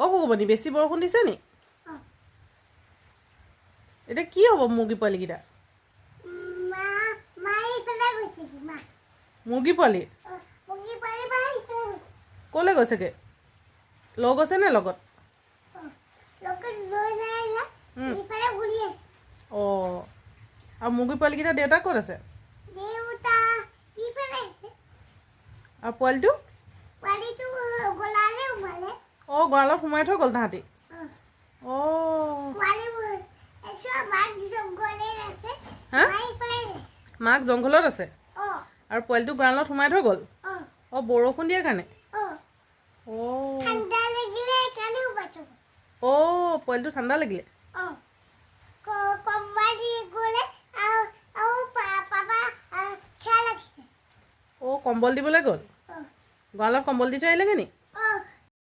অ ভগৱানী বেছি বৰষুণ দিছে নি এটা কি হ'ব মুৰ্গী পোৱালিকেইটা মুৰ্গী পোৱালি ক'লৈ গৈছেগে লগ আছে নে লগত অঁ আৰু মুৰ্গী পোৱালিকেইটা দেউতা ক'ত আছে আৰু পোৱালিটো অঁ গঁৰালত সোমাই থৈ গ'ল তাহাঁতি অঁ হা মাক জংঘলত আছে আৰু পোৱালিটো গঁৰালত সোমাই থৈ গ'ল অঁ বৰষুণ দিয়াৰ কাৰণে অঁ পোৱালিটো ঠাণ্ডা লাগিলে অঁ কম্বল দিবলৈ গ'ল গঁৰালত কম্বল দি থৈ আহিলেগৈ নি